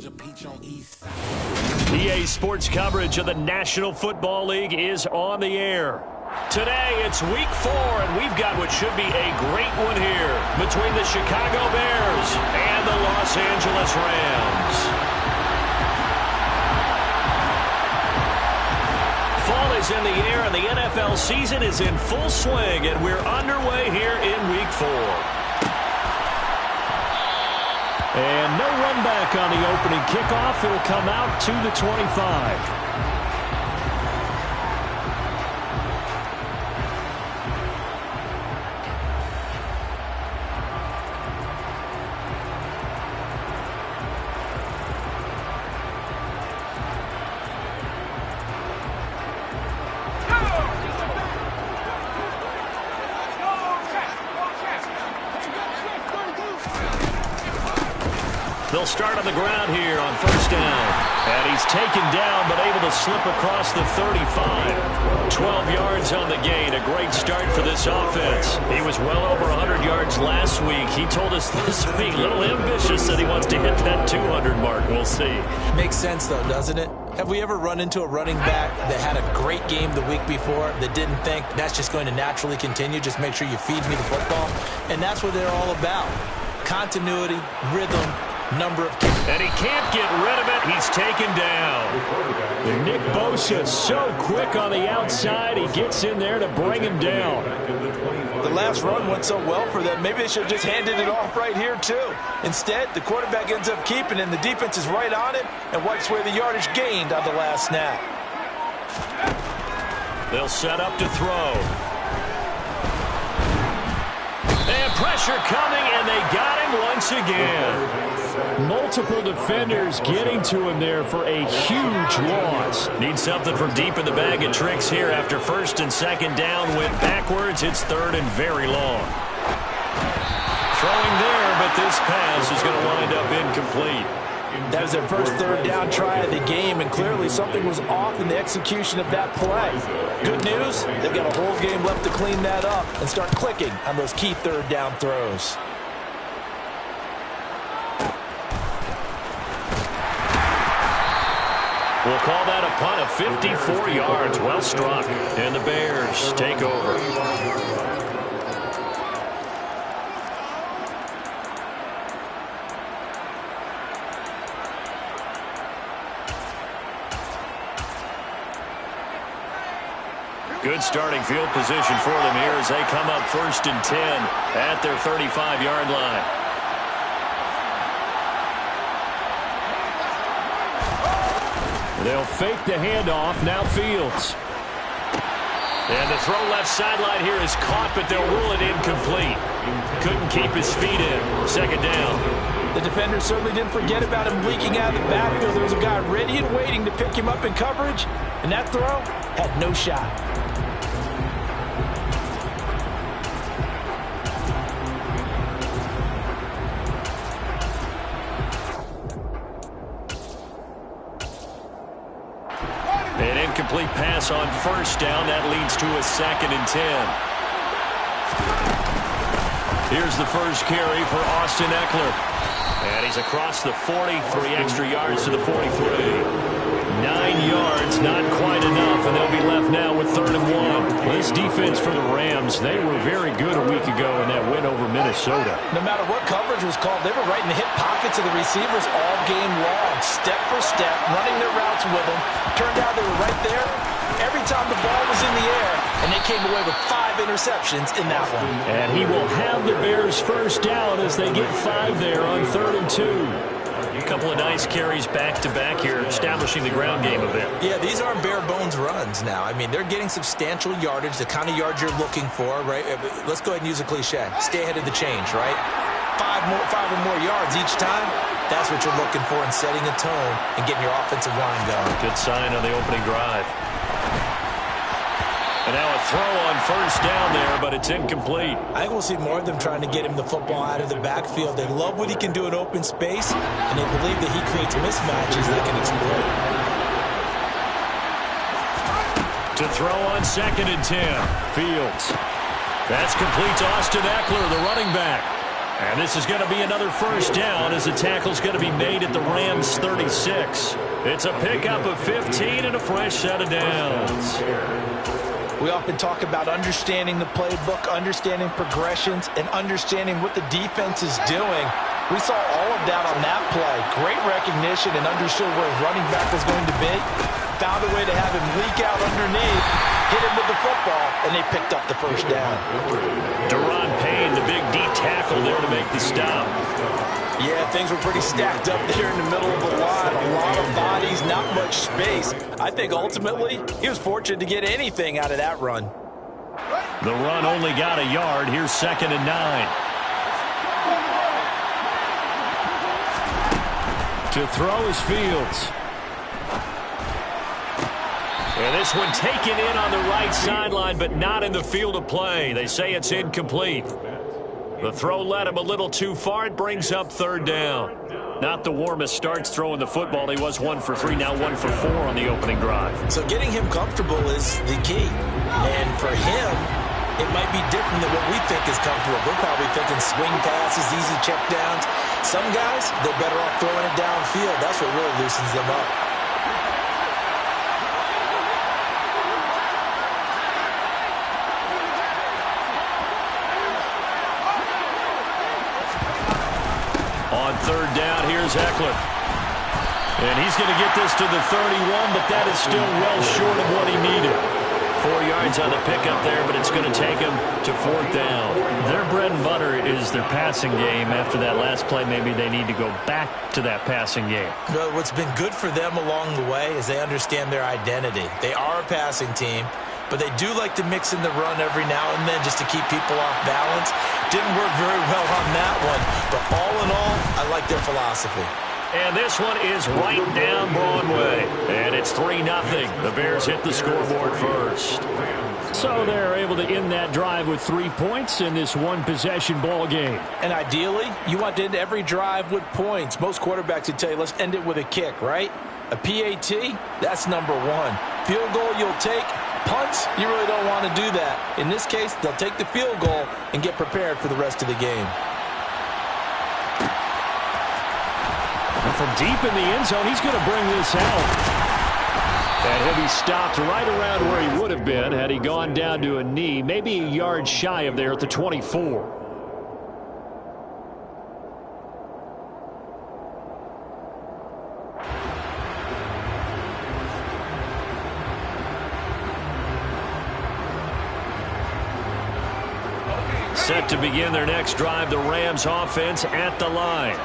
Georgia Peach on East Side. EA Sports coverage of the National Football League is on the air. Today, it's Week 4, and we've got what should be a great one here between the Chicago Bears and the Los Angeles Rams. Fall is in the air, and the NFL season is in full swing, and we're underway here in Week 4. And no run back on the opening kickoff. It'll come out to the 25. They'll start on the ground here on first down. And he's taken down but able to slip across the 35. 12 yards on the gain. A great start for this offense. He was well over 100 yards last week. He told us this week, a little ambitious, that he wants to hit that 200 mark. We'll see. Makes sense, though, doesn't it? Have we ever run into a running back that had a great game the week before that didn't think that's just going to naturally continue? Just make sure you feed me the football. And that's what they're all about. Continuity, rhythm, number of kicks. And he can't get rid of it. He's taken down. Nick Bosa so quick on the outside. He gets in there to bring him down. The last run went so well for them. Maybe they should have just handed it off right here, too. Instead, the quarterback ends up keeping it, and the defense is right on it and wipes away the yardage gained on the last snap. They'll set up to throw. And pressure coming, and they got him once again. Multiple defenders getting to him there for a huge loss. Need something from deep in the bag of tricks here after first and second down. Went backwards. It's third and very long. Throwing there, but this pass is going to wind up incomplete. That was their first third down try of the game, and clearly something was off in the execution of that play. Good news, they've got a whole game left to clean that up and start clicking on those key third down throws. We'll call that a punt of 54 yards. Well struck. And the Bears take over. Good starting field position for them here as they come up first and 10 at their 35-yard line. They'll fake the handoff. Now Fields. And the throw left sideline here is caught, but they'll rule it incomplete. Couldn't keep his feet in. Second down. The defender certainly didn't forget about him leaking out of the backfield. There was a guy ready and waiting to pick him up in coverage, and that throw had no shot. An incomplete pass on first down. That leads to a second and 10. Here's the first carry for Austin Ekeler. And he's across the 40, 3 extra yards to the 43. 9 yards, not quite enough, and they'll be left now with third and 1. This defense for the Rams, they were very good a week ago in that win over Minnesota. No matter what coverage was called, they were right in the hip pockets of the receivers all game long, step for step, running their routes with them. Turned out they were right there every time the ball was in the air, and they came away with 5 interceptions in that one. And he will have the Bears first down as they get 5 there on third and 2. A couple of nice carries back-to-back here, establishing the ground game a bit. Yeah, these aren't bare-bones runs now. I mean, they're getting substantial yardage, the kind of yards you're looking for, right? Let's go ahead and use a cliche. Stay ahead of the change, right? 5 or more yards each time. That's what you're looking for in setting a tone and getting your offensive line going. Good sign on the opening drive. And now a throw on first down there, but it's incomplete. I think we'll see more of them trying to get him the football out of the backfield. They love what he can do in open space, and they believe that he creates mismatches they can exploit. To throw on second and 10. Fields. That's complete to Austin Ekeler, the running back. And this is going to be another first down as the tackle's going to be made at the Rams 36. It's a pickup of 15 and a fresh set of downs. We often talk about understanding the playbook, understanding progressions, and understanding what the defense is doing. We saw all of that on that play. Great recognition and understood where his running back was going to be. Found a way to have him leak out underneath, hit him with the football, and they picked up the first down. Daron Payne, the big D tackle there to make the stop. Yeah, things were pretty stacked up there in the middle of the line. A lot of bodies, not much space. I think ultimately he was fortunate to get anything out of that run. The run only got a yard. Here's 2nd and 9. To throw is Fields. And this one taken in on the right sideline, but not in the field of play. They say it's incomplete. The throw led him a little too far. It brings up 3rd down. Not the warmest starts throwing the football. He was 1 for 3, now 1 for 4 on the opening drive. So getting him comfortable is the key. And for him, it might be different than what we think is comfortable. We're probably thinking swing passes, easy check downs. Some guys, they're better off throwing it downfield. That's what really loosens them up. On 3rd down, here's Eckler. And he's going to get this to the 31, but that is still well short of what he needed. 4 yards on the pickup there, but it's going to take him to 4th down. Their bread and butter is their passing game. After that last play, maybe they need to go back to that passing game. Well, what's been good for them along the way is they understand their identity. They are a passing team, but they do like to mix in the run every now and then just to keep people off balance. Didn't work very well on that one, but all in all, I like their philosophy. And this one is right down Broadway. And it's 3-0. The Bears hit the scoreboard first. So they're able to end that drive with 3 points in this one-possession ball game. And ideally, you want to end every drive with points. Most quarterbacks would tell you, let's end it with a kick, right? A PAT, that's number 1. Field goal you'll take. Punts, you really don't want to do that. In this case, they'll take the field goal and get prepared for the rest of the game. And from deep in the end zone, he's going to bring this out. And he'll be stopped right around where he would have been had he gone down to a knee, maybe a yard shy of there at the 24. Set to begin their next drive, the Rams offense at the line.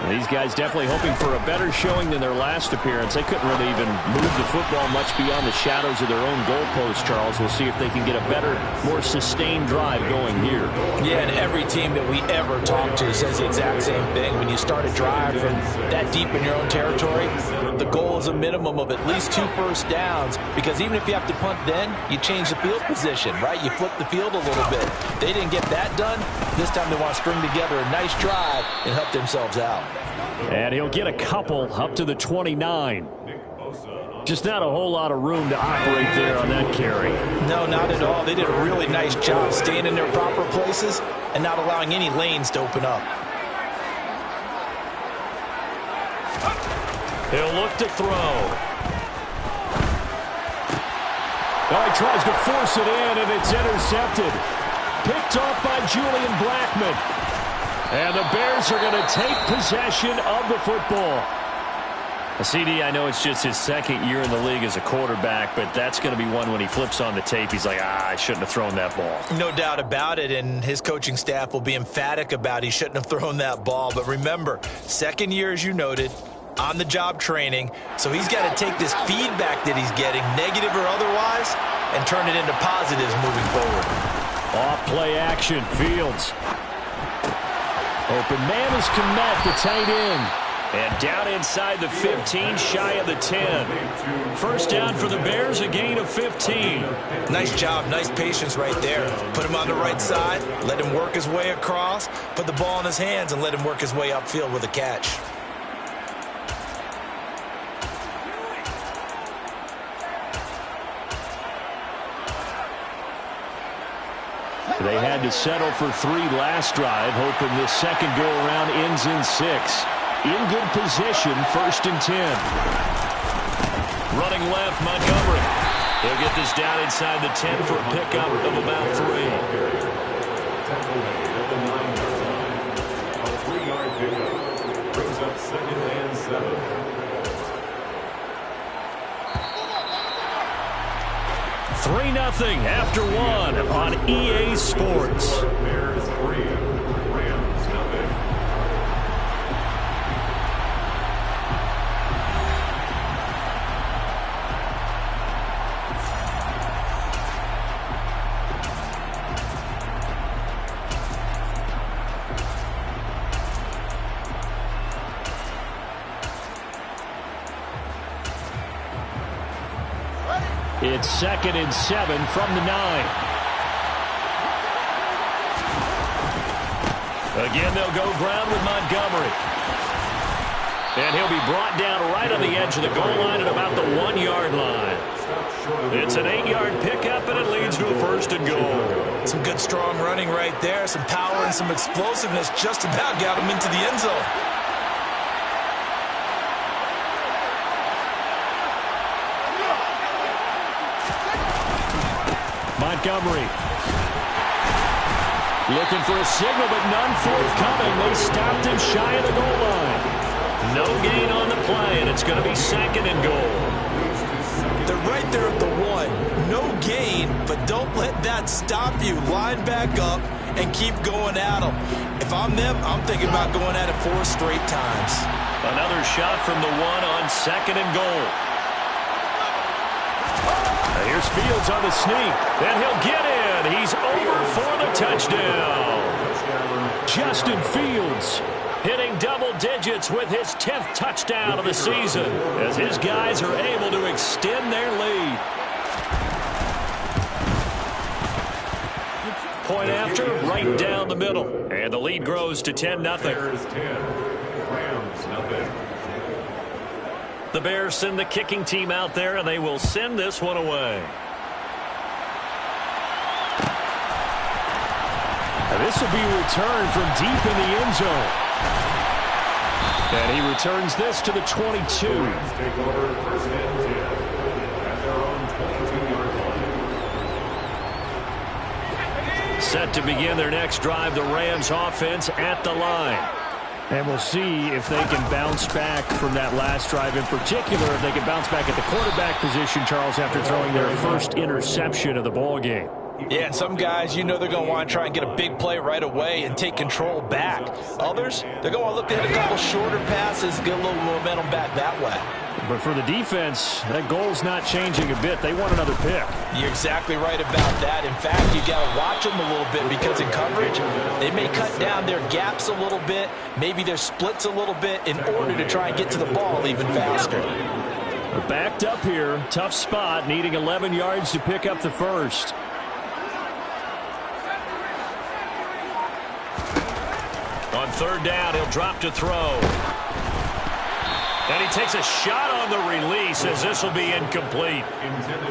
These guys definitely hoping for a better showing than their last appearance. They couldn't really even move the football much beyond the shadows of their own goalpost, Charles. We'll see if they can get a better, more sustained drive going here. Yeah, and every team that we ever talk to says the exact same thing. When you start a drive from that deep in your own territory, the goal is a minimum of at least 2 first downs, because even if you have to punt then, you change the field position, right? You flip the field a little bit. They didn't get that done. This time they want to string together a nice drive and help themselves out. And he'll get a couple up to the 29. Just not a whole lot of room to operate there on that carry. No, not at all. They did a really nice job staying in their proper places and not allowing any lanes to open up. He'll look to throw. Oh, he tries to force it in, and it's intercepted. Picked off by Julian Blackmon. And the Bears are going to take possession of the football. CD, I know it's just his 2nd year in the league as a quarterback, but that's going to be one when he flips on the tape, he's like, I shouldn't have thrown that ball. No doubt about it, and his coaching staff will be emphatic about he shouldn't have thrown that ball. But remember, 2nd year, as you noted, on-the-job training, so he's got to take this feedback that he's getting, negative or otherwise, and turn it into positives moving forward. Off play action, Fields. Open man is Kmet, the tight end. And down inside the 15, shy of the 10. First down for the Bears, a gain of 15. Nice job, nice patience right there. Put him on the right side, let him work his way across, put the ball in his hands, and let him work his way upfield with a catch. They had to settle for 3 last drive, hoping this second go-around ends in 6. In good position, 1st and 10. Running left, Montgomery. He'll get this down inside the 10 for a pickup of about 3. A 3-yard pickup brings up 2nd and 7. Three 0 after 1 on EA Sports. Bears 3, Rams 0. It's 2nd and 7 from the 9. Again, they'll go ground with Montgomery. And he'll be brought down right on the edge of the goal line at about the 1-yard line. It's an 8-yard pickup, and it leads to a 1st and goal. Some good, strong running right there. Some power and some explosiveness just about got him into the end zone. Montgomery looking for a signal, but none forthcoming. They stopped him shy of the goal line. No gain on the play, and it's going to be 2nd and goal. They're right there at the 1. No gain, but don't let that stop you. Line back up and keep going at them. If I'm them, I'm thinking about going at it 4 straight times. Another shot from the 1 on 2nd and goal. Here's Fields on the sneak, and he'll get in. He's over for the touchdown. Justin Fields hitting double digits with his 10th touchdown of the season as his guys are able to extend their lead. Point after, right down the middle, and the lead grows to 10-0. Bears 10, Rams 0. The Bears send the kicking team out there, and they will send this one away. This will be returned from deep in the end zone. And he returns this to the 22. Rams take over 1st and 10 at their own 22-yard line. Set to begin their next drive, the Rams offense at the line. And we'll see if they can bounce back from that last drive. In particular, if they can bounce back at the quarterback position, Charles, after throwing their first interception of the ball game. Yeah, and some guys, you know they're going to want to try and get a big play right away and take control back. Others, they're going to look to hit a couple shorter passes, get a little momentum back that way. But for the defense, that goal's not changing a bit. They want another pick. You're exactly right about that. In fact, you got to watch them a little bit because in coverage, they may cut down their gaps a little bit, maybe their splits a little bit in order to try and get to the ball even faster. They're backed up here. Tough spot, needing 11 yards to pick up the first. On 3rd down, he'll drop to throw. And he takes a shot on the release as this will be incomplete.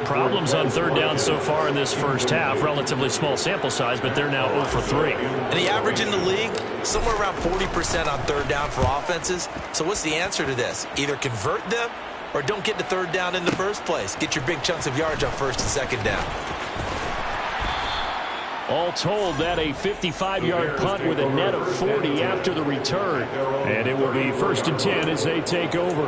Problems on 3rd down so far in this first half. Relatively small sample size, but they're now 0 for 3. And the average in the league, somewhere around 40% on 3rd down for offenses. So what's the answer to this? Either convert them or don't get to 3rd down in the first place. Get your big chunks of yards on 1st and 2nd down. All told, that a 55-yard punt with a net of 40 after the return. And it will be 1st and 10 as they take over.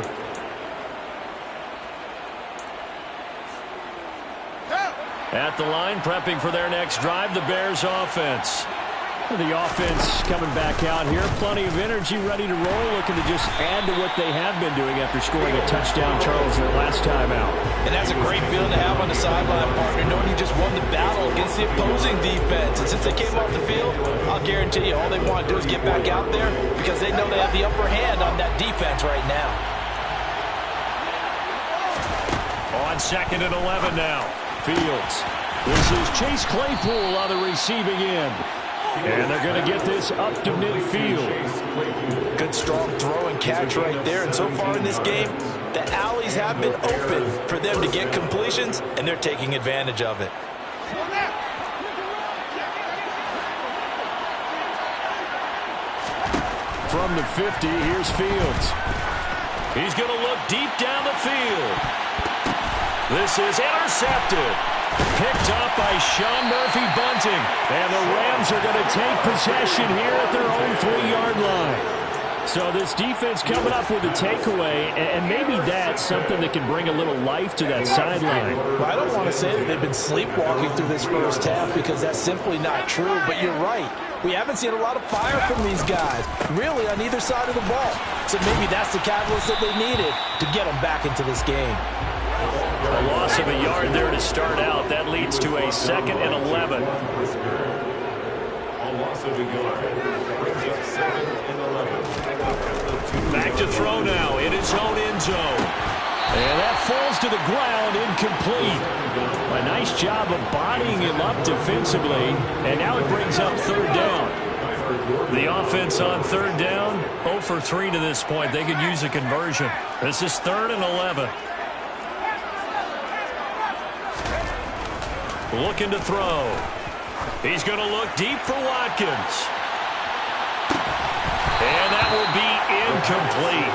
At the line, prepping for their next drive, the Bears offense. The offense coming back out here. Plenty of energy, ready to roll, looking to just add to what they have been doing after scoring a touchdown, Charles, their last time out. And that's a great feeling to have on the sideline, partner, knowing you just won the battle against the opposing defense. And since they came off the field, I'll guarantee you all they want to do is get back out there because they know they have the upper hand on that defense right now. On 2nd and 11 now. Fields. This is Chase Claypool on the receiving end. And they're going to get this up to midfield. Good, strong throw and catch right there. And so far in this game, the alleys have been open for them to get completions, and they're taking advantage of it. from the 50. Here's Fields. He's going to look deep down the field. This is intercepted. Picked up by Sean Murphy-Bunting. And the Rams are going to take possession here at their own 3-yard line. So this defense coming up with a takeaway, and maybe that's something that can bring a little life to that sideline. Well, I don't want to say that they've been sleepwalking through this first half because that's simply not true, but you're right. We haven't seen a lot of fire from these guys, really, on either side of the ball. So maybe that's the catalyst that they needed to get them back into this game. A loss of a yard there to start out. That leads to a 2nd and 11. A loss of a yard. Brings up 2nd and 11. Back to throw now in his own end zone. And that falls to the ground, incomplete. A nice job of bodying him up defensively, and now it brings up 3rd down. The offense on 3rd down, 0 for 3 to this point. They could use a conversion. This is 3rd and 11. Looking to throw. He's going to look deep for Watkins. And that will be incomplete.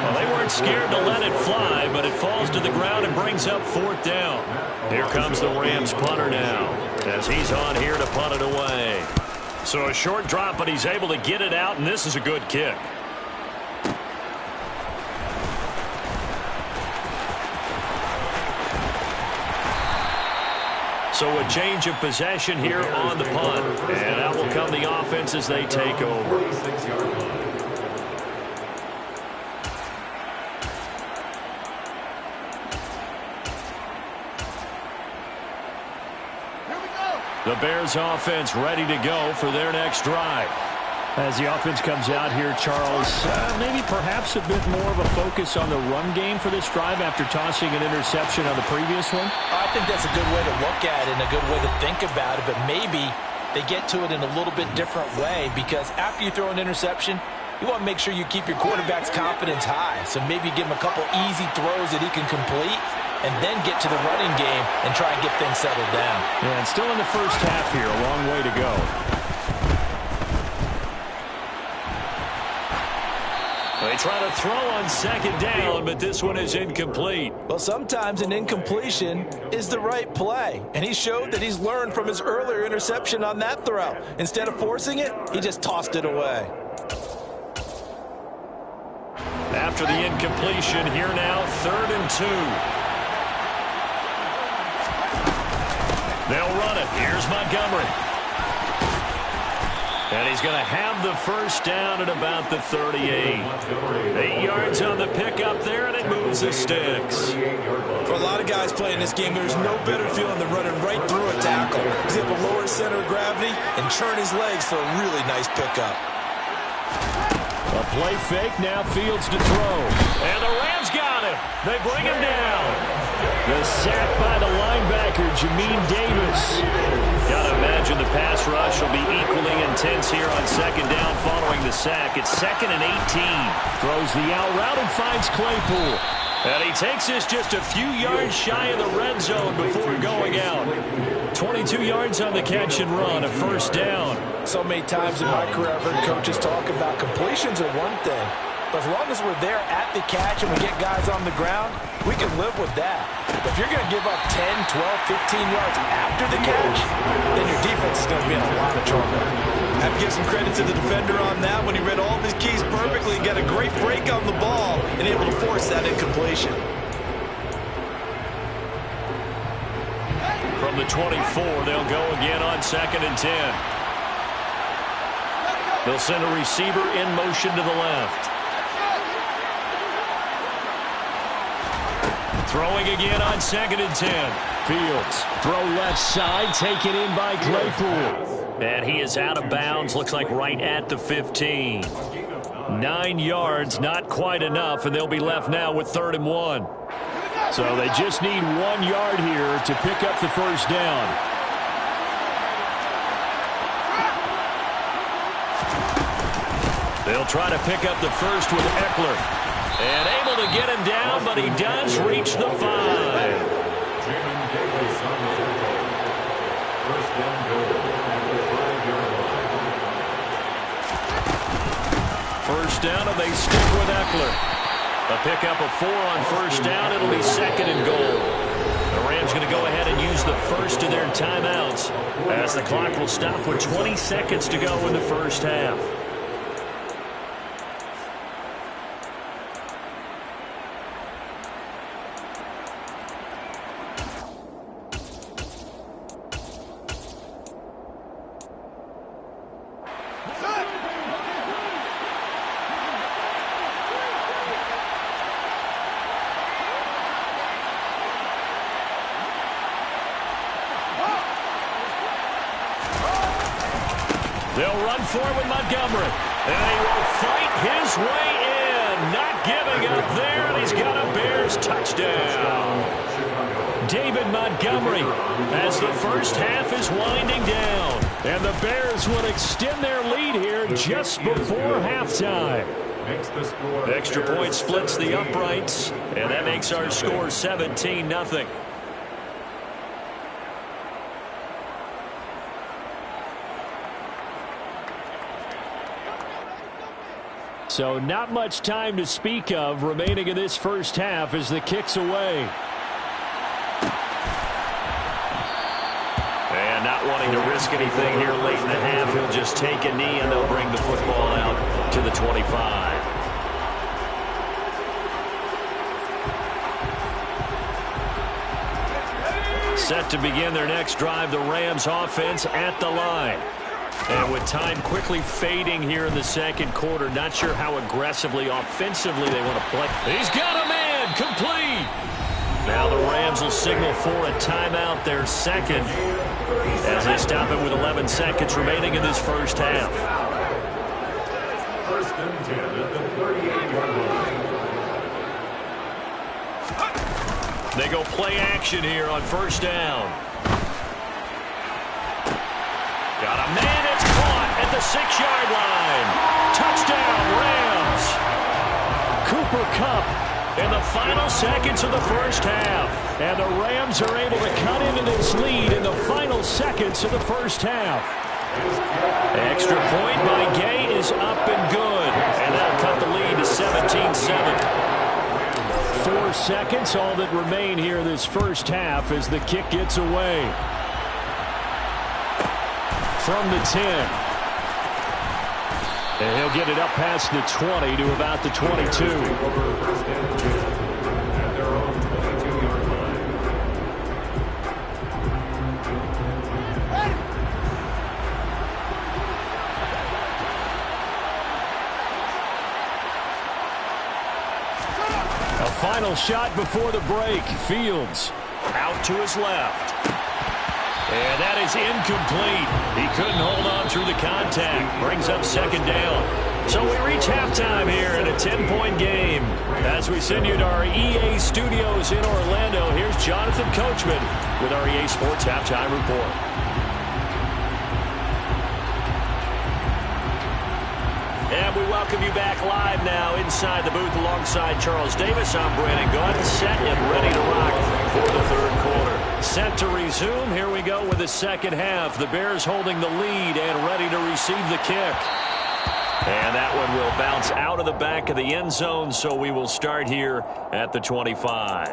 Well, they weren't scared to let it fly, but it falls to the ground and brings up 4th down. Here comes the Rams punter now, as he's on here to punt it away. So a short drop, but he's able to get it out, and this is a good kick. So a change of possession here on the punt. And out will come the offense as they take over. The Bears offense ready to go for their next drive. As the offense comes out here, Charles, maybe perhaps a bit more of a focus on the run game for this drive after tossing an interception on the previous one? I think that's a good way to look at it and a good way to think about it, but maybe they get to it in a little bit different way because after you throw an interception, you want to make sure you keep your quarterback's confidence high. So maybe give him a couple easy throws that he can complete and then get to the running game and try and get things settled down. Yeah, and still in the first half here, a long way to go. They try to throw on 2nd down, but this one is incomplete. Well, sometimes an incompletion is the right play, and he showed that he's learned from his earlier interception on that throw. Instead of forcing it, he just tossed it away. After the incompletion, here now, 3rd and 2. They'll run it. Here's Montgomery. And he's going to have the first down at about the 38. 8 yards on the pickup there, and it moves the sticks. For a lot of guys playing this game, there's no better feeling than running right through a tackle. He's able to lower his center of gravity and churn his legs for a really nice pickup. A play fake, now Fields to throw. And the Rams got him. They bring him down. The sack by the linebacker, Jamin Davis. Got to imagine the pass rush will be equally intense here on 2nd down following the sack. It's 2nd and 18. Throws the out route and finds Claypool. And he takes this just a few yards shy of the red zone before going out. 22 yards on the catch and run, a first down. So many times in my career, I've heard coaches talk about completions are one thing. But as long as we're there at the catch and we get guys on the ground, we can live with that. But if you're going to give up 10, 12, 15 yards after the catch, then your defense is going to be in a lot of trouble. I have to give some credit to the defender on that when he read all of his keys perfectly and got a great break on the ball and able to force that incompletion. From the 24, they'll go again on 2nd and 10. They'll send a receiver in motion to the left. Throwing again on 2nd and 10. Fields, throw left side, taken in by Claypool. And he is out of bounds, looks like right at the 15. 9 yards, not quite enough, and they'll be left now with 3rd and 1. So they just need 1 yard here to pick up the first down. They'll try to pick up the first with Eckler. And able to get him down, but he does reach the 5. first down, and they stick with Eckler. A pickup of 4 on first down. It'll be second and goal. The Rams going to go ahead and use the first of their timeouts as the clock will stop with 20 seconds to go in the first half. They'll run for it with Montgomery. And he will fight his way in. Not giving up there, and he's got a Bears touchdown. David Montgomery as the first half is winding down. And the Bears will extend their lead here just before halftime. Extra point splits the uprights, and that makes our score 17-0. So not much time to speak of remaining in this first half as the kick's away. And not wanting to risk anything here late in the half, he'll just take a knee and they'll bring the football out to the 25. Set to begin their next drive, the Rams offense at the line. And with time quickly fading here in the second quarter, not sure how aggressively, offensively they want to play. He's got a man, complete. Now the Rams will signal for a timeout, their second, as they stop it with 11 seconds remaining in this first half. First and 10 at the 38-yard line. They go play action here on first down. Got a man, it's caught at the 6-yard line. Touchdown, Rams. Cooper Kupp In the final seconds of the first half. And the Rams are able to cut into this lead in the final seconds of the first half. Extra point by Gay is up and good. And that'll cut the lead to 17-7. 4 seconds, all that remain here this first half as the kick gets away. From the 10. And he'll get it up past the 20 to about the 22. A final shot before the break. Fields out to his left. And that is incomplete. He couldn't hold on through the contact. Brings up second down. So we reach halftime here in a 10-point game. As we send you to our EA studios in Orlando, here's Jonathan Coachman with our EA Sports Halftime Report. And we welcome you back live now inside the booth alongside Charles Davis. I'm Brandon Gaudin, set and ready to rock for the third quarter. Set to resume. Here we go with the second half. The Bears holding the lead and ready to receive the kick. And that one will bounce out of the back of the end zone, so we will start here at the 25.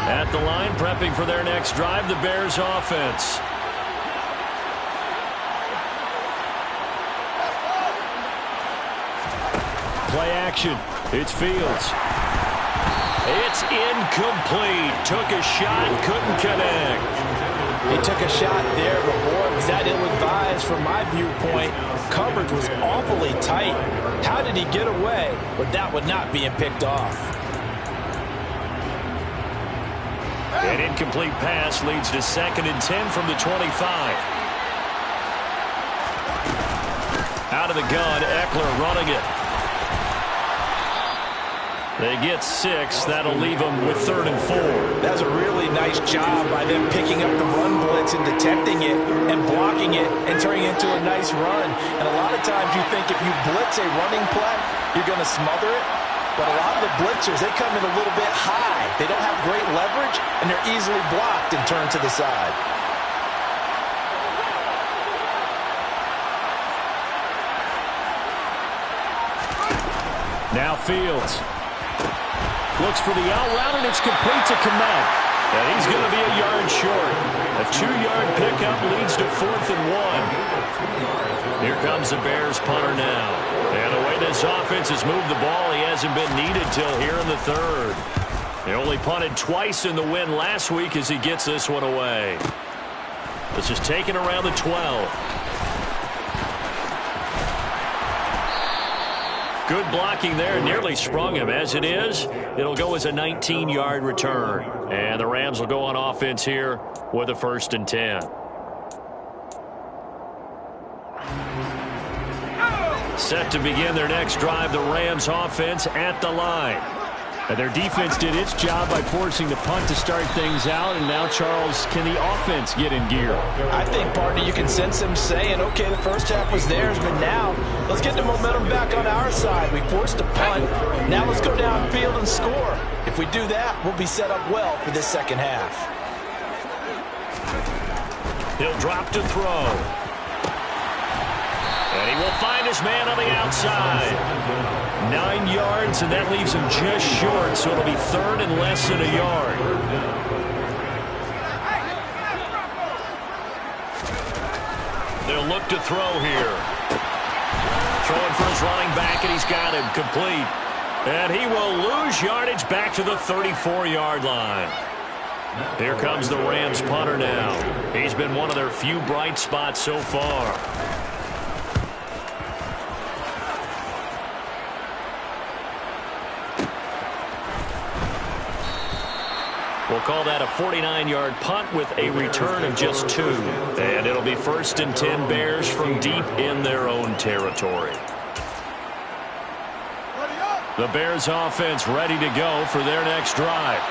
At the line, prepping for their next drive, the Bears offense. play action. It's Fields. It's incomplete. Took a shot, couldn't connect. He took a shot there, but boy, was that ill-advised from my viewpoint. Coverage was awfully tight. How did he get away with that one not being picked off? An incomplete pass leads to 2nd and 10 from the 25. Out of the gun, Eckler running it. They get 6. That'll leave them with 3rd and 4. That's a really nice job by them picking up the run blitz and detecting it and blocking it and turning it into a nice run. And a lot of times you think if you blitz a running play, you're going to smother it. But a lot of the blitzers, they come in a little bit high. They don't have great leverage, and they're easily blocked and turned to the side. Now Fields. Looks for the out route, and it's complete to Kmet. And he's going to be a yard short. A 2-yard pickup leads to 4th and 1. Here comes the Bears punter now. And the way this offense has moved the ball, he hasn't been needed till here in the 3rd. He only punted twice in the win last week as he gets this one away. This is taken around the 12. Good blocking there, nearly sprung him. As it is, it'll go as a 19-yard return. And the Rams will go on offense here with a 1st and 10. Set to begin their next drive, the Rams offense at the line. And their defense did its job by forcing the punt to start things out. And now, Charles, can the offense get in gear? I think, partner, you can sense them saying, okay, the first half was theirs, but now let's get the momentum back on our side. We forced a punt. Now let's go downfield and score. If we do that, we'll be set up well for this second half. He'll drop to throw. And he will find his man on the outside. 9 yards, and that leaves him just short, so it'll be 3rd and less than a yard. They'll look to throw here. Throwing for his running back, and he's got him complete. And he will lose yardage back to the 34-yard line. Here comes the Rams punter now. He's been one of their few bright spots so far. We'll call that a 49-yard punt with a return of just 2. And it'll be 1st and 10 Bears from deep in their own territory. The Bears offense ready to go for their next drive.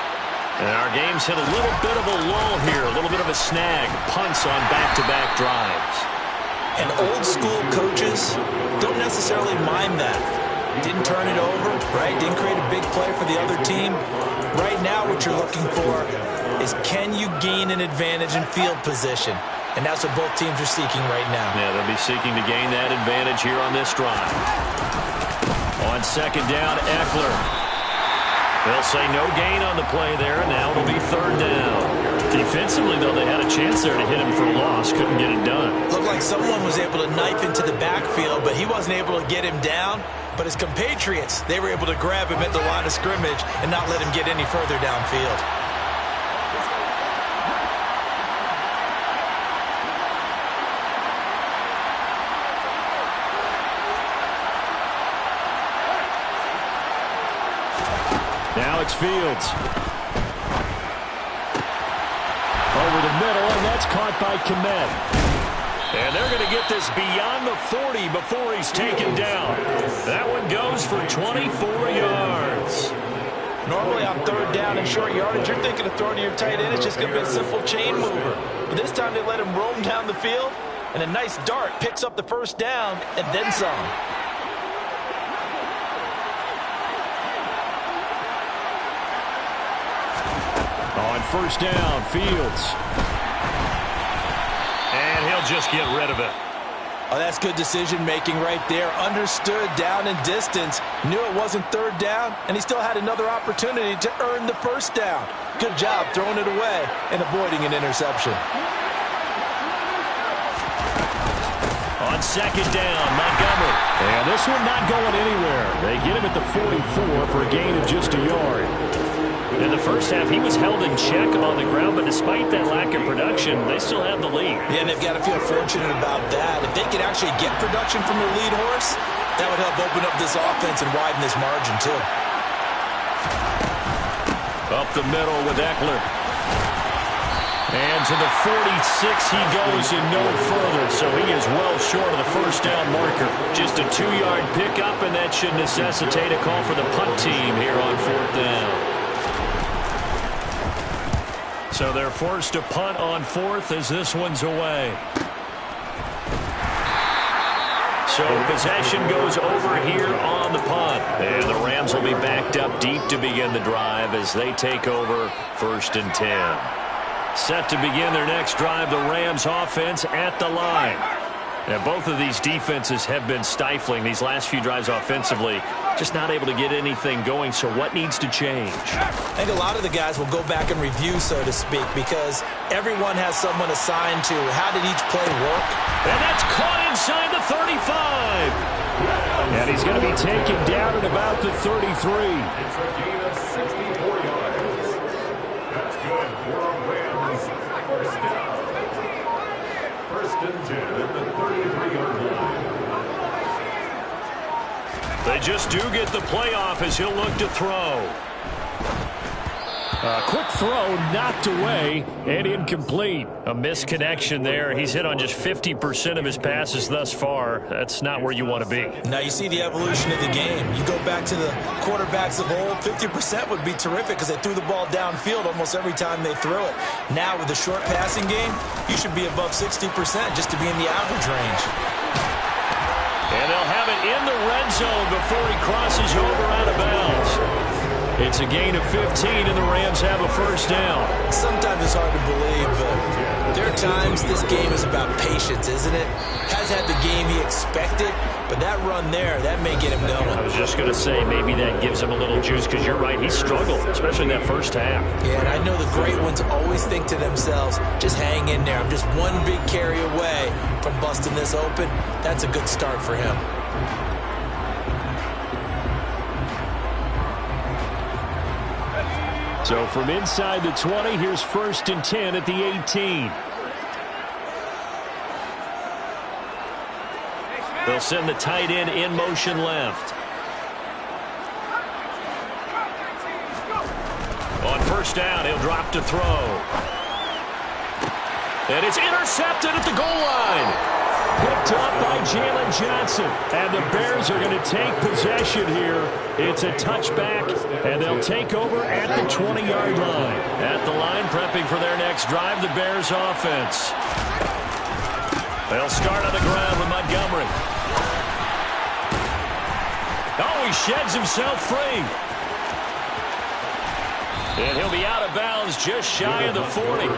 And our game's hit a little bit of a lull here, a little bit of a snag. Punts on back-to-back drives. And old-school coaches don't necessarily mind that. Didn't turn it over, right? Didn't create a big play for the other team. Right now what you're looking for is, can you gain an advantage in field position? And that's what both teams are seeking right now. Yeah, they'll be seeking to gain that advantage here on this drive. On 2nd down, Eckler. They'll say no gain on the play there, and now it'll be 3rd down. Defensively, though, they had a chance there to hit him for a loss. Couldn't get it done. Looked like someone was able to knife into the backfield, but he wasn't able to get him down. But his compatriots, they were able to grab him at the line of scrimmage and not let him get any further downfield. Now it's Fields. Over the middle, and that's caught by Kmet. And they're going to get this beyond the 40 before he's taken down. That one goes for 24 yards. Normally on 3rd down and short yardage, you're thinking of throwing to your tight end. It's just going to be a simple chain mover. But this time they let him roam down the field, and a nice dart picks up the 1st down and then some. On 1st down, Fields. And he'll just get rid of it. Oh, that's good decision-making right there. Understood down and distance. Knew it wasn't 3rd down, and he still had another opportunity to earn the 1st down. Good job throwing it away and avoiding an interception. On 2nd down, Montgomery. And this one not going anywhere. They get him at the 44 for a gain of just a yard. In the first half, he was held in check on the ground, but despite that lack of production, they still have the lead. Yeah, and they've got to feel fortunate about that. If they could actually get production from their lead horse, that would help open up this offense and widen this margin, too. Up the middle with Eckler. And to the 46 he goes and no further, so he is well short of the 1st down marker. Just a 2-yard pickup, and that should necessitate a call for the punt team here on 4th down. So they're forced to punt on 4th as this one's away. So possession goes over here on the punt. And the Rams will be backed up deep to begin the drive as they take over 1st and 10. Set to begin their next drive, the Rams offense at the line. Now, both of these defenses have been stifling these last few drives offensively, just not able to get anything going. So what needs to change? I think a lot of the guys will go back and review, so to speak, because everyone has someone assigned to how did each play work. And that's caught inside the 35. And he's going to be taken down at about the 33. It's a gain of 64 yards. That's good for a Rams first down. 1st and 10 at the 33-yard line. They just do get the playoff as he'll look to throw. A quick throw knocked away and incomplete. A misconnection there. He's hit on just 50% of his passes thus far. That's not where you want to be. Now you see the evolution of the game. You go back to the quarterbacks of old, 50% would be terrific because they threw the ball downfield almost every time they threw it. Now with the short passing game, you should be above 60% just to be in the average range. And they'll have it in the red zone before he crosses over out of bounds. It's a gain of 15, and the Rams have a first down. Sometimes it's hard to believe, but there are times this game is about patience, isn't it? Has had the game he expected, but that run there, that may get him going. I was just going to say maybe that gives him a little juice because you're right, he struggled, especially in that first half. Yeah, and I know the great ones always think to themselves, just hang in there. I'm just one big carry away from busting this open. That's a good start for him. So from inside the 20, here's 1st and 10 at the 18. They'll send the tight end in motion left. On first down, he'll drop to throw. And it's intercepted at the goal line. Picked up by Jalen Johnson. And the Bears are going to take possession here. It's a touchback, and they'll take over at the 20-yard line. At the line, prepping for their next drive, the Bears offense. They'll start on the ground with Montgomery. Oh, he sheds himself free. And he'll be out of bounds just shy of the 40.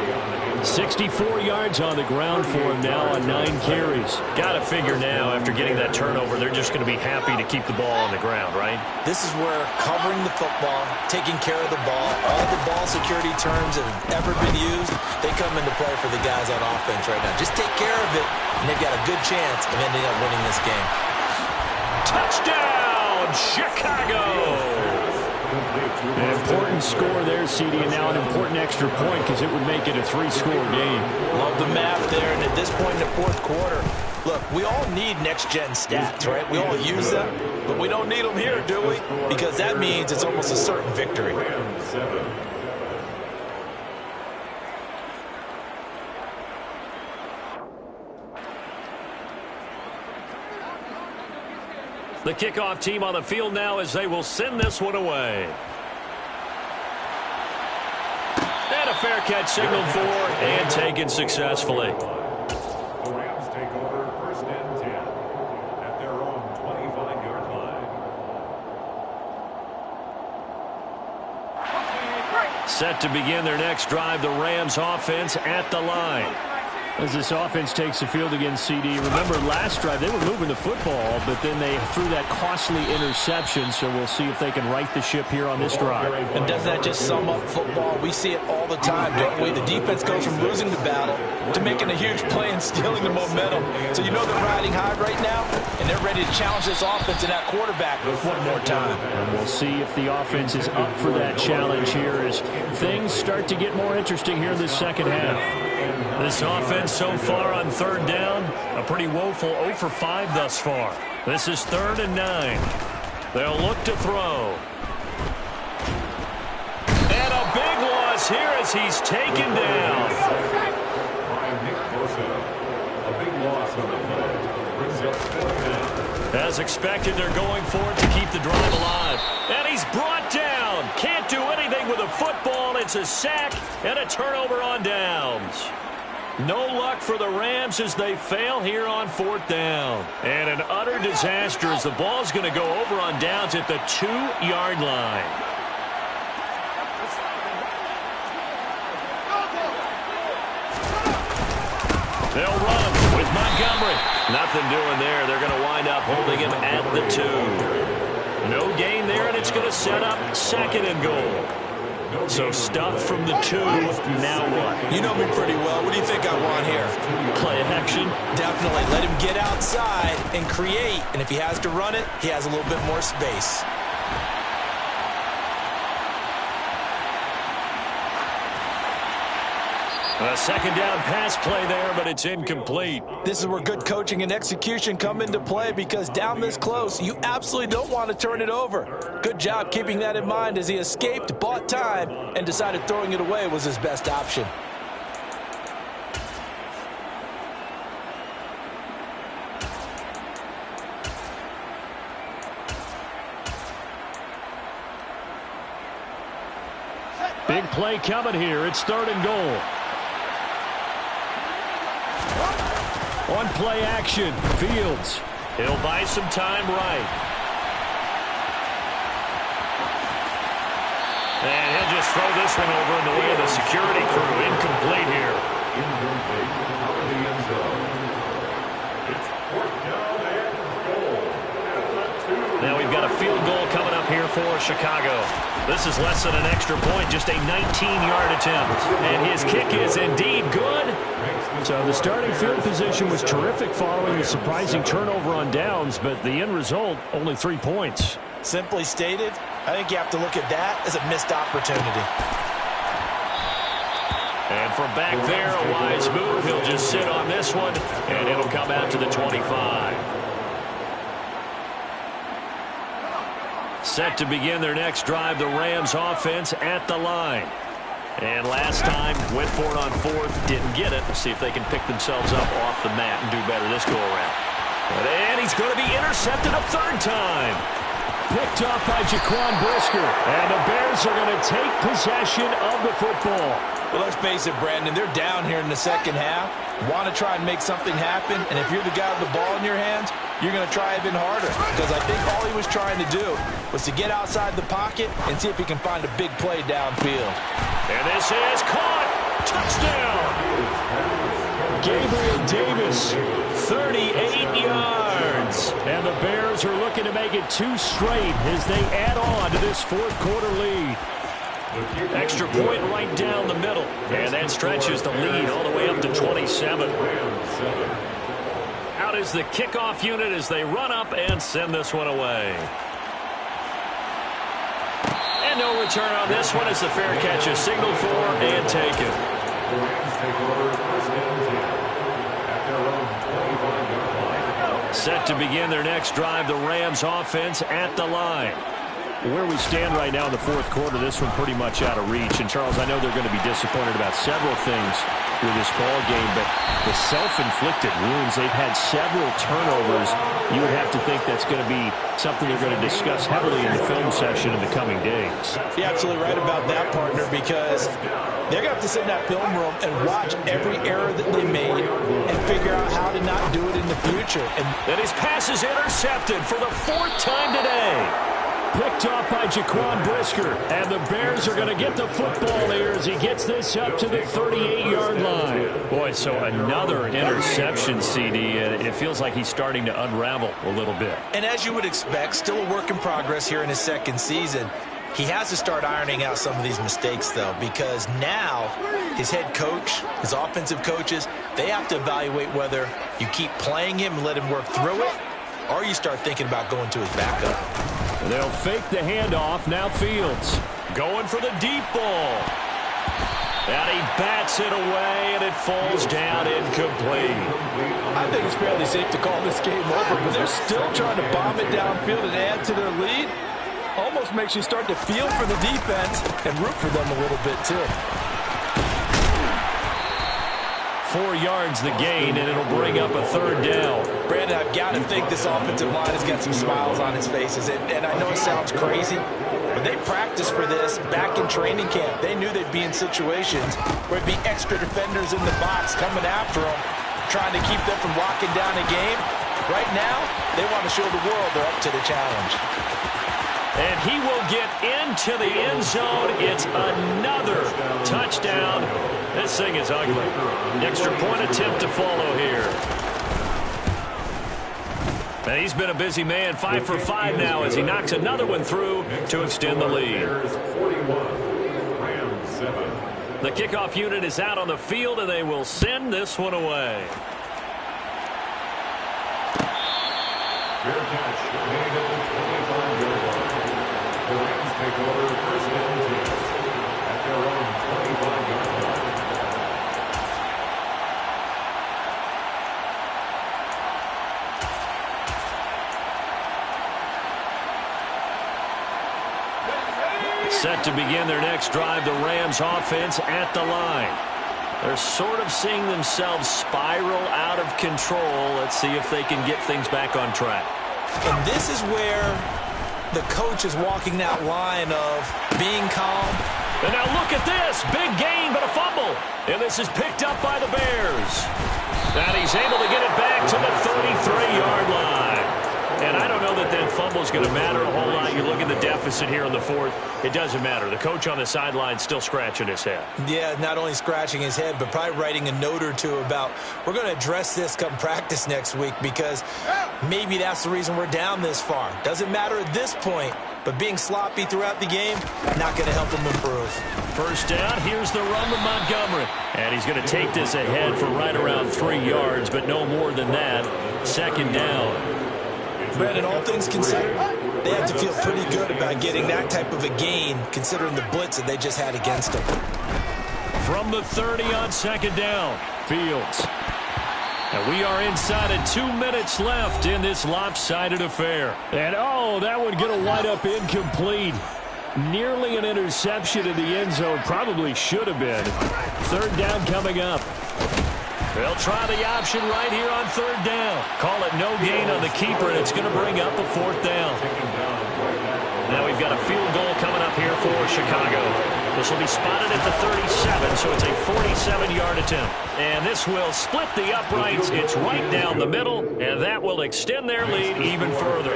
64 yards on the ground for him now on 9 carries. Got to figure now, after getting that turnover, they're just going to be happy to keep the ball on the ground, right? This is where covering the football, taking care of the ball, all the ball security terms that have ever been used, they come into play for the guys on offense right now. Just take care of it, and they've got a good chance of ending up winning this game. Touchdown, Chicago! An important score there, CD, and now an important extra point because it would make it a 3-score game. Love the math there, and at this point in the fourth quarter, look, we all need next-gen stats, right? We all use them, but we don't need them here, do we? Because that means it's almost a certain victory. The kickoff team on the field now as they will send this one away. And a fair catch signaled for and taken successfully. The Rams take over 1st and 10 at their own 25-yard line. Set to begin their next drive, the Rams offense at the line. As this offense takes the field against CD, remember last drive they were moving the football, but then they threw that costly interception, so we'll see if they can right the ship here on this drive. And doesn't that just sum up football? We see it all the time, don't we? The defense goes from losing the battle to making a huge play and stealing the momentum. So you know they're riding high right now, and they're ready to challenge this offense and that quarterback one more time. And we'll see if the offense is up for that challenge here as things start to get more interesting here in the second half. This offense so far on third down, a pretty woeful 0 for 5 thus far. This is 3rd and 9. They'll look to throw. And a big loss here as he's taken down. By Nick Bosa, a big loss on the play. Brings up 4th down. As expected, they're going for it to keep the drive alive. And he's brought down. Can't do anything with a football. It's a sack and a turnover on downs. No luck for the Rams as they fail here on 4th down. And an utter disaster as the ball's going to go over on downs at the 2-yard line. They'll run with Montgomery. Nothing doing there. They're going to wind up holding him at the 2. No gain there, and it's going to set up 2nd and goal. So stuff from the 2. Now what? You know me pretty well. What do you think I want here? Play action. Definitely. Let him get outside and create. And if he has to run it, he has a little bit more space. A 2nd down pass play there, but it's incomplete. This is where good coaching and execution come into play, because down this close, you absolutely don't want to turn it over. Good job keeping that in mind as he escaped, bought time, and decided throwing it away was his best option. Big play coming here. It's 3rd and goal. On play action, Fields. He'll buy some time right. And he'll just throw this one over in the way of the security crew. Incomplete here. Out of the end zone. It's 4th down and goal at the 2. Now we've got a field goal coming up here for Chicago. This is less than an extra point, just a 19-yard attempt. And his kick is indeed good. So the starting field position was terrific following the surprising turnover on downs, but the end result, only 3 points. Simply stated, I think you have to look at that as a missed opportunity. And from back there, a wise move. He'll just sit on this one, and it'll come out to the 25. Set to begin their next drive, the Rams offense at the line. And last time, went for it on 4th, didn't get it. We'll see if they can pick themselves up off the mat and do better this go-around. And he's going to be intercepted a 3rd time. Picked off by Jaquan Brisker. And the Bears are going to take possession of the football. Well, let's face it, Brandon, they're down here in the 2nd half. Want to try and make something happen, and if you're the guy with the ball in your hands, you're going to try even harder, because I think all he was trying to do was to get outside the pocket and see if he can find a big play downfield. And this is caught. Touchdown. Gabriel Davis, 38 yards. And the Bears are looking to make it 2 straight as they add on to this 4th quarter lead. Extra point right down the middle. And that stretches the lead all the way up to 27. Out is the kickoff unit as they run up and send this one away. And no return on this one as the fair catch is signaled for and taken. Set to begin their next drive, the Rams offense at the line. Where we stand right now in the 4th quarter, this one pretty much out of reach. And, Charles, I know they're going to be disappointed about several things with this ball game, but the self-inflicted wounds, they've had several turnovers. You would have to think that's going to be something they're going to discuss heavily in the film session in the coming days. You're absolutely right about that, partner, because they're going to have to sit in that film room and watch every error that they made and figure out how to not do it in the future. And his pass is intercepted for the 4th time today. Picked off by Jaquan Brisker. And the Bears are going to get the football here as he gets this up to the 38-yard line. Boy, so another interception, CD. It feels like he's starting to unravel a little bit. And as you would expect, still a work in progress here in his 2nd season. He has to start ironing out some of these mistakes, though, because now his head coach, his offensive coaches, they have to evaluate whether you keep playing him and let him work through it, or you start thinking about going to his backup. They'll fake the handoff. Now Fields going for the deep ball. And he bats it away, and it falls down incomplete. I think it's fairly safe to call this game over, but they're still trying to bomb it downfield and add to their lead. Almost makes you start to feel for the defense and root for them a little bit, too. 4 yards the gain, and it'll bring up a 3rd down. Brandon, I've got to think this offensive line has got some smiles on its faces. And I know it sounds crazy, but they practiced for this back in training camp. They knew they'd be in situations where it'd be extra defenders in the box coming after them, trying to keep them from locking down a game. Right now, they want to show the world they're up to the challenge. And he will get into the end zone. It's another touchdown. This thing is ugly. Extra point attempt to follow here. And he's been a busy man, 5 for 5 now as he knocks another one through to extend the lead. The kickoff unit is out on the field, and they will send this one away. Fair catch made at the 25-yard line. The Rams take over first and 10 at their own 25-yard line. Set to begin their next drive, the Rams offense at the line. They're sort of seeing themselves spiral out of control. Let's see if they can get things back on track. And this is where the coach is walking that line of being calm. And now look at this. Big gain, but a fumble. And this is picked up by the Bears. And he's able to get it back to the 33-yard line. And I don't know that that fumble is going to matter a whole lot. You look at the deficit here in the fourth. It doesn't matter. The coach on the sideline still scratching his head. Yeah, not only scratching his head, but probably writing a note or two about, we're going to address this come practice next week because maybe that's the reason we're down this far. Doesn't matter at this point, but being sloppy throughout the game, not going to help him improve. First down, here's the run with Montgomery. And he's going to take this ahead for right around 3 yards, but no more than that. Second down. Brandon, all things considered, they have to feel pretty good about getting that type of a gain, considering the blitz that they just had against them. From the 30 on second down, Fields. And we are inside of 2 minutes left in this lopsided affair. And, oh, that would get a wide-up incomplete. Nearly an interception in the end zone. Probably should have been. Third down coming up. They'll try the option right here on third down. Call it no gain on the keeper, and it's going to bring up a fourth down. Now we've got a field goal coming up here for Chicago. This will be spotted at the 37, so it's a 47-yard attempt. And this will split the uprights. It's right down the middle, and that will extend their lead even further.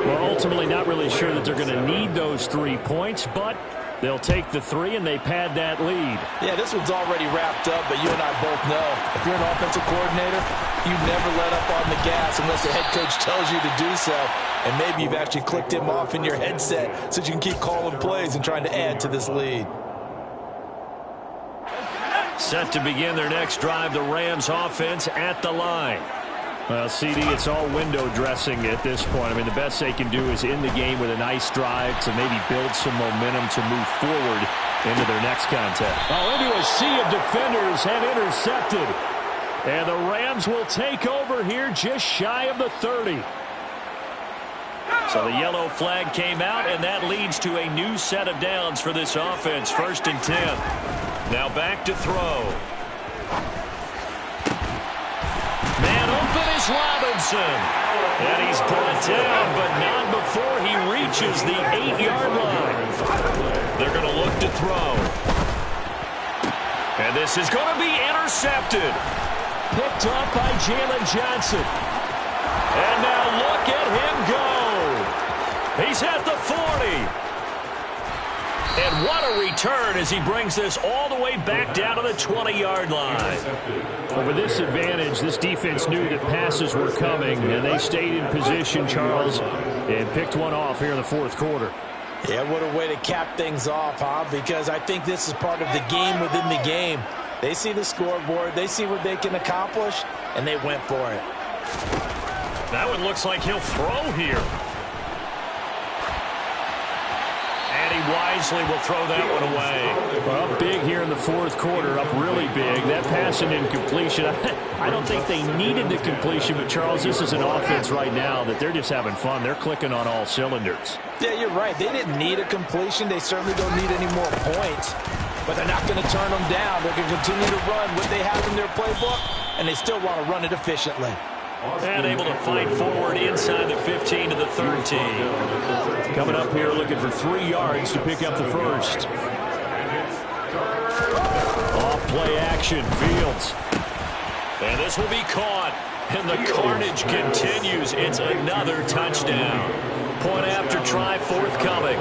Well, ultimately not really sure that they're going to need those 3 points, but they'll take the 3 and they pad that lead. Yeah, this one's already wrapped up, but you and I both know if you're an offensive coordinator, you never let up on the gas unless the head coach tells you to do so. And maybe you've actually clicked him off in your headset so you can keep calling plays and trying to add to this lead. Set to begin their next drive, the Rams offense at the line. Well, CD, it's all window dressing at this point. I mean, the best they can do is in the game with a nice drive to maybe build some momentum to move forward into their next contest. Oh, into a sea of defenders and intercepted. And the Rams will take over here just shy of the 30. So the yellow flag came out, and that leads to a new set of downs for this offense. First and 10. Now back to throw. Man open is Robinson. And he's brought down, but not before he reaches the 8-yard line. They're going to look to throw. And this is going to be intercepted. Picked up by Jalen Johnson. And now look at him go. He's at the 40. And what a return as he brings this all the way back down to the 20-yard line. Well, with this advantage, this defense knew that passes were coming, and they stayed in position, Charles, and picked one off here in the fourth quarter. Yeah, what a way to cap things off, huh? Because I think this is part of the game within the game. They see the scoreboard, they see what they can accomplish, and they went for it. That one looks like he'll throw here. And he wisely will throw that one away. Well, up big here in the fourth quarter, up really big. That pass and incompletion, I don't think they needed the completion, but Charles, this is an offense right now that they're just having fun. They're clicking on all cylinders. Yeah, you're right. They didn't need a completion. They certainly don't need any more points. But they're not going to turn them down. They're going to continue to run what they have in their playbook, and they still want to run it efficiently. And able to fight forward inside the 15 to the 13. Coming up here looking for 3 yards to pick up the first. Off play action, Fields. And this will be caught. And the carnage continues. It's another touchdown. Point after try forthcoming.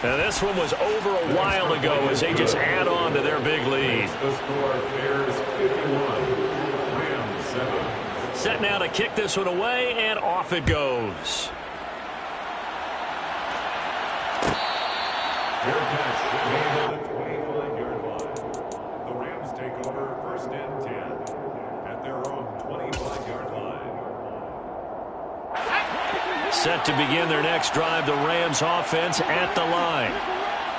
And this one was over a while ago as they just add on to their big lead. The score, Bears 51, Rams 7. Set now to kick this one away, and off it goes. Fair catch made at the 25-yard line. The Rams take over 1st and 10 at their own 25-yard line. Set to begin their next drive, the Rams offense at the line.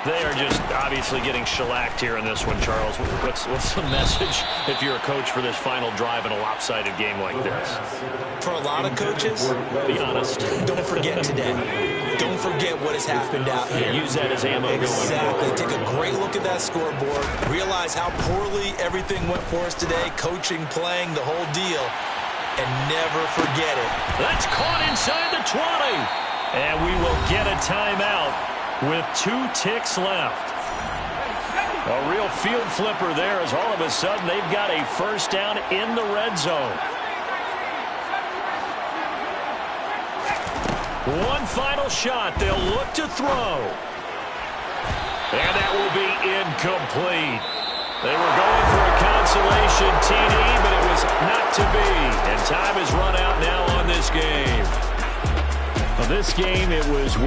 They are just obviously getting shellacked here in this one, Charles. What's the message if you're a coach for this final drive in a lopsided game like this? For a lot of coaches, Be honest. don't forget today. Don't forget what has happened out here. Use that as ammo Exactly. going forward. Take a great look at that scoreboard. Realize how poorly everything went for us today. Coaching, playing, the whole deal. And never forget it. That's caught inside the 20. And we will get a timeout with 2 ticks left. A real field flipper there as all of a sudden they've got a first down in the red zone. One final shot. They'll look to throw. And that will be incomplete. They were going for a consolation TD, but it was not to be. And time is run out now on this game. This game, it was